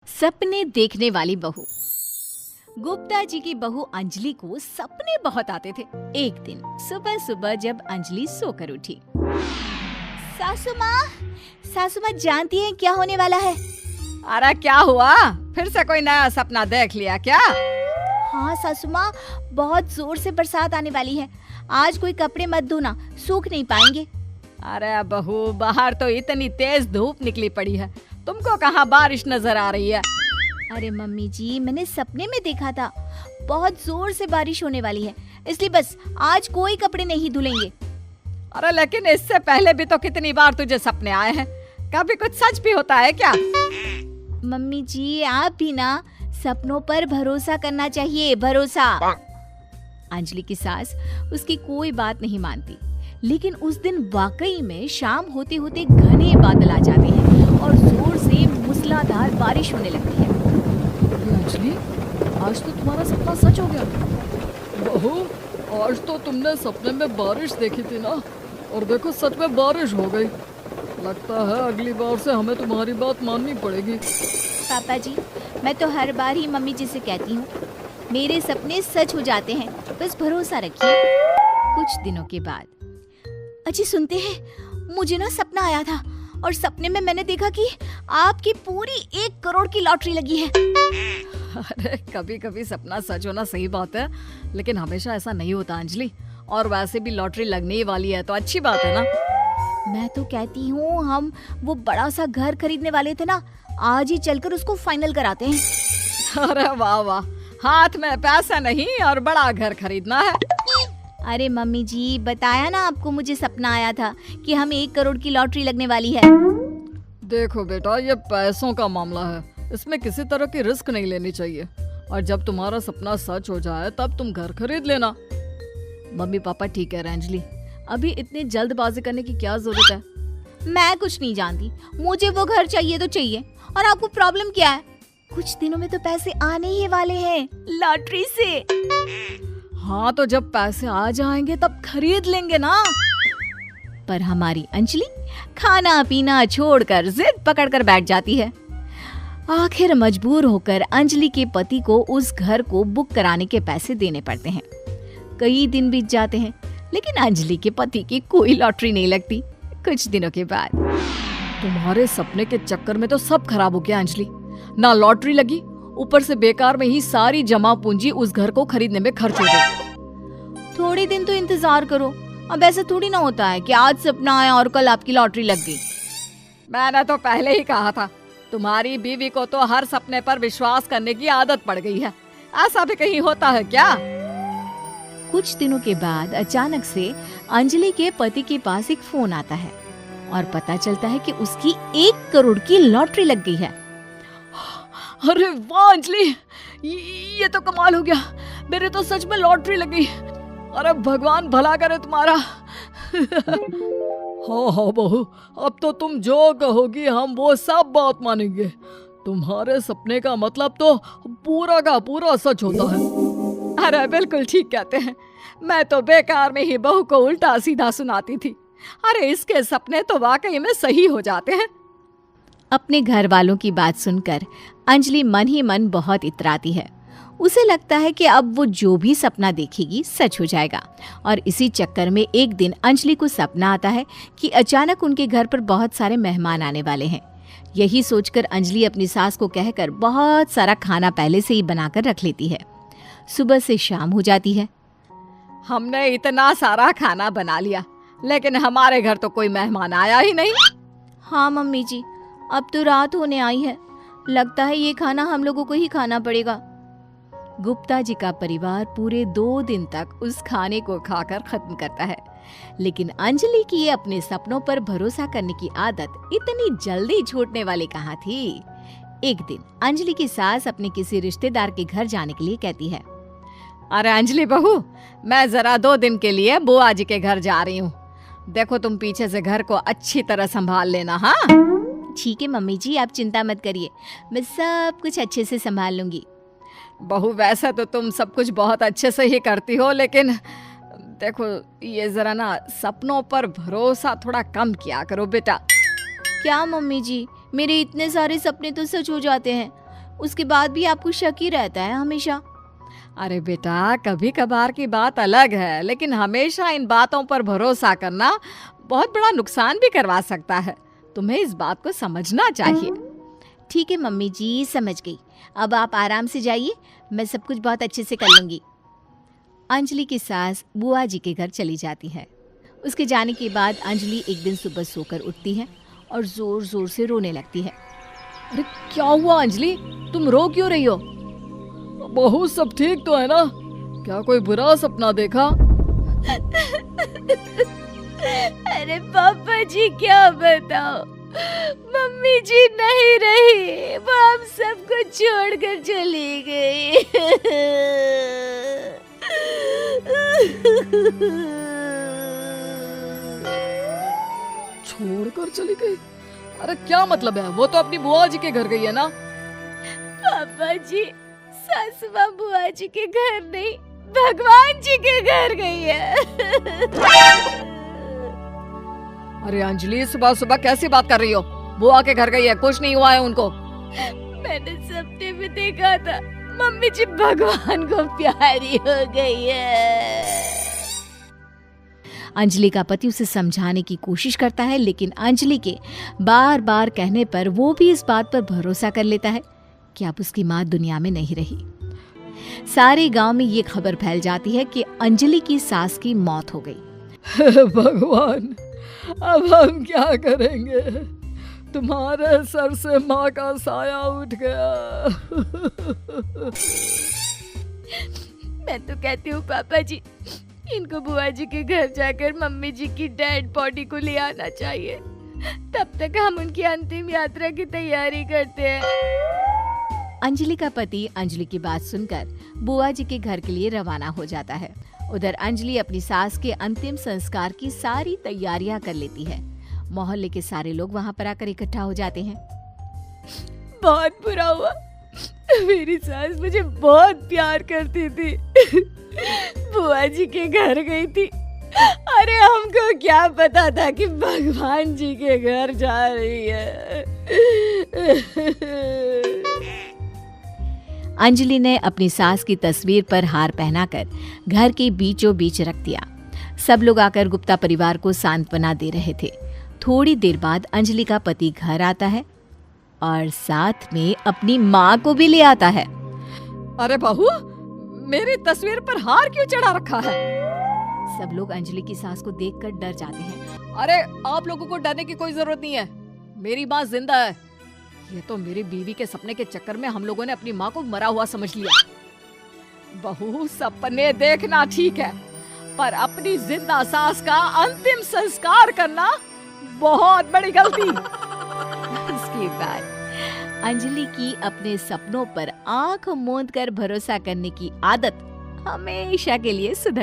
सपने देखने वाली बहू। गुप्ता जी की बहू अंजलि को सपने बहुत आते थे। एक दिन सुबह सुबह जब अंजलि सोकर उठी, सासू माँ जानती हैं क्या होने वाला है? अरे क्या हुआ, फिर से कोई नया सपना देख लिया क्या? हाँ सासू माँ, बहुत जोर से बरसात आने वाली है। आज कोई कपड़े मत धोना, सूख नहीं पाएंगे। अरे बहू, बाहर तो इतनी तेज धूप निकली पड़ी है, तुमको कहाँ बारिश नजर आ रही है? अरे मम्मी जी, मैंने सपने में देखा था बहुत जोर से बारिश होने वाली है, इसलिए बस आज कोई कपड़े नहीं धुलेंगे। अरे लेकिन इससे पहले भी तो कितनी बार तुझे सपने आए हैं, कभी कुछ सच भी होता है क्या? मम्मी जी, आप भी ना सपनों पर भरोसा करना चाहिए, भरोसा। अंजलि की सास उसकी कोई बात नहीं मानती, लेकिन उस दिन वाकई में शाम होते होते घने बादल आ जाते हैं और जोर से मूसलाधार बारिश होने लगती है। अंजलि, आज तो तुम्हारा सपना सच हो गया। बहू, आज तो तुमने सपने में बारिश देखी थी ना, और देखो सच में बारिश हो गई। लगता है अगली बार से हमें तुम्हारी बात माननी पड़ेगी। पापा जी, मैं तो हर बार ही मम्मी जी से कहती हूँ, मेरे सपने सच हो जाते हैं, बस भरोसा रखिए। कुछ दिनों के बाद, अजी सुनते हैं, मुझे ना सपना आया था और सपने में मैंने देखा कि आपकी पूरी 1 करोड़ की लॉटरी लगी है। अरे कभी कभी सपना सच होना सही बात है, लेकिन हमेशा ऐसा नहीं होता अंजलि। और वैसे भी लॉटरी लगने ही वाली है तो अच्छी बात है ना। मैं तो कहती हूँ, हम वो बड़ा सा घर खरीदने वाले थे ना, आज ही चलकर उसको फाइनल कराते हैं। अरे वाह वाह, हाथ में पैसा नहीं और बड़ा घर खरीदना है। अरे मम्मी जी, बताया ना आपको, मुझे सपना आया था कि हमें 1 करोड़ की लॉटरी लगने वाली है। देखो बेटा, ये पैसों का मामला है, इसमें किसी तरह की रिस्क नहीं लेनी चाहिए। और जब तुम्हारा सपना सच हो जाए तब तुम घर खरीद लेना। मम्मी पापा ठीक है अंजलि, अभी इतनी जल्दबाजी करने की क्या जरूरत है? मैं कुछ नहीं जानती, मुझे वो घर चाहिए तो चाहिए। और आपको प्रॉब्लम क्या है? कुछ दिनों में तो पैसे आने ही वाले हैं लॉटरी से। हाँ, तो जब पैसे आ जाएंगे तब खरीद लेंगे ना। पर हमारी अंजलि खाना पीना छोड़कर जिद पकड़कर बैठ जाती है। आखिर मजबूर होकर अंजलि के पति को उस घर को बुक कराने के पैसे देने पड़ते हैं। कई दिन बीत जाते हैं, लेकिन अंजलि के पति की कोई लॉटरी नहीं लगती। कुछ दिनों के बाद, तुम्हारे सपने के चक्कर में तो सब खराब हो गया अंजलि। ना लॉटरी लगी, ऊपर से बेकार में ही सारी जमा पूंजी उस घर को खरीदने में खर्च हो गई। थोड़ी दिन तो इंतजार करो, अब ऐसा थोड़ी ना होता है कि आज सपना आया और कल आपकी लॉटरी लग गई। मैंने तो पहले ही कहा था, तुम्हारी बीवी को तो हर सपने पर विश्वास करने की आदत पड़ गई है। ऐसा भी कहीं होता है क्या? कुछ दिनों के बाद अचानक से अंजलि के पति के पास एक फोन आता है और पता चलता है कि उसकी 1 करोड़ की लॉटरी लग गई है। अरे वाह अंजलि, ये तो कमाल हो गया, मेरे तो सच में लॉटरी लगी। अरे भगवान भला करे तुम्हारा। हाँ हाँ बहू, अब तो तुम जो कहोगी हम वो सब बात मानेंगे। तुम्हारे सपने का मतलब तो पूरा का पूरा सच होता है। अरे बिल्कुल ठीक कहते हैं, मैं तो बेकार में ही बहू को उल्टा सीधा सुनाती थी। अरे इसके सपने तो वाकई में सही हो जाते हैं। अपने घर वालों की बात सुनकर अंजलि मन ही मन बहुत इतराती है। उसे लगता है कि अब वो जो भी सपना देखेगी सच हो जाएगा। और इसी चक्कर में एक दिन अंजलि को सपना आता है कि अचानक उनके घर पर बहुत सारे मेहमान आने वाले हैं। यही सोचकर अंजलि अपनी सास को कहकर बहुत सारा खाना पहले से ही बनाकर रख लेती है। सुबह से शाम हो जाती है। हमने इतना सारा खाना बना लिया, लेकिन हमारे घर तो कोई मेहमान आया ही नहीं। हाँ मम्मी जी, अब तो रात होने आई है, लगता है ये खाना हम लोगों को ही खाना पड़ेगा। गुप्ता जी का परिवार पूरे 2 दिन तक उस खाने को खाकर खत्म करता है, लेकिन अंजलि की ये अपने सपनों पर भरोसा करने की आदत इतनी जल्दी छूटने वाली कहाँ थी। एक दिन अंजलि की सास अपने किसी रिश्तेदार के घर जाने के लिए कहती है, अरे अंजलि बहू, मैं जरा 2 दिन के लिए बुआ जी के घर जा रही हूँ। देखो तुम पीछे से घर को अच्छी तरह संभाल लेना। हाँ ठीक है मम्मी जी, आप चिंता मत करिए, मैं सब कुछ अच्छे से संभाल लूंगी। बहू, वैसे तो तुम सब कुछ बहुत अच्छे से ही करती हो, लेकिन देखो ये जरा ना सपनों पर भरोसा थोड़ा कम किया करो बेटा। क्या मम्मी जी, मेरे इतने सारे सपने तो सच हो जाते हैं, उसके बाद भी आपको शक ही रहता है हमेशा। अरे बेटा, कभी कभार की बात अलग है, लेकिन हमेशा इन बातों पर भरोसा करना बहुत बड़ा नुकसान भी करवा सकता है। तुम्हें इस बात को समझना चाहिए। ठीक है मम्मी जी, समझ गई। अब आप आराम से जाइए, मैं सब कुछ बहुत अच्छे से कर लूंगी। अंजलि की सास बुआ जी के घर चली जाती है। उसके जाने के बाद अंजलि एक दिन सुबह सोकर उठती है और जोर जोर से रोने लगती है। अरे क्या हुआ अंजलि, तुम रो क्यों रही हो? बहू सब ठीक तो है ना? क्या कोई बुरा सपना देखा? अरे पापा जी क्या बताओ, मम्मी जी नहीं रही, वो हम सबको छोड़कर चली गई। छोड़कर चली गई? अरे क्या मतलब है? वो तो अपनी बुआ जी के घर गई है ना? पापा जी, सासू माँ बुआ जी के घर नहीं, भगवान जी के घर गई है। अरे अंजलि, सुबह सुबह कैसी बात कर रही हो? बुआ के घर गई है, कुछ नहीं हुआ है उनको। मैंने सपने में देखा था, मम्मी जी भगवान को प्यारी हो गई है। अंजलि का पति उसे समझाने की कोशिश करता है, लेकिन अंजलि के बार बार कहने पर वो भी इस बात पर भरोसा कर लेता है कि अब उसकी माँ दुनिया में नहीं रही। सारे गांव में ये खबर फैल जाती है कि अंजलि की सास की मौत हो गई। भगवान, अब हम क्या करेंगे? तुम्हारे सर से माँ का साया उठ गया। मैं तो कहती हूँ पापा जी, इनको बुआ जी के घर जाकर मम्मी जी की डेड बॉडी को ले आना चाहिए, तब तक हम उनकी अंतिम यात्रा की तैयारी करते हैं। अंजलि का पति अंजलि की बात सुनकर बुआ जी के घर के लिए रवाना हो जाता है। उधर अंजलि अपनी सास के अंतिम संस्कार की सारी तैयारियां कर लेती है। मोहल्ले के सारे लोग वहां पर आकर इकट्ठा हो जाते हैं। बहुत बुरा हुआ, मेरी सास मुझे बहुत प्यार करती थी, बुआ जी के घर गई थी। अरे हमको क्या पता था कि भगवान जी के घर जा रही है। अंजलि ने अपनी सास की तस्वीर पर हार पहनाकर घर के बीचों बीच रख दिया। सब लोग आकर गुप्ता परिवार को सांत्वना दे रहे थे। थोड़ी देर बाद अंजलि का पति घर आता है और साथ में अपनी माँ को भी ले आता है। अरे बहू, मेरी तस्वीर पर हार क्यों चढ़ा रखा है? सब लोग अंजलि की सास को देखकर डर जाते हैं। अरे आप लोगों को डरने की कोई जरूरत नहीं है, मेरी माँ जिंदा है। ये तो मेरी बीवी के सपने के चक्कर में हम लोगों ने अपनी माँ को मरा हुआ समझ लिया। बहू, सपने देखना ठीक है, पर अपनी जिंदा सास का अंतिम संस्कार करना बहुत बड़ी गलती। उसके बाद अंजलि की अपने सपनों पर आंख मूंद कर भरोसा करने की आदत हमेशा के लिए सुधर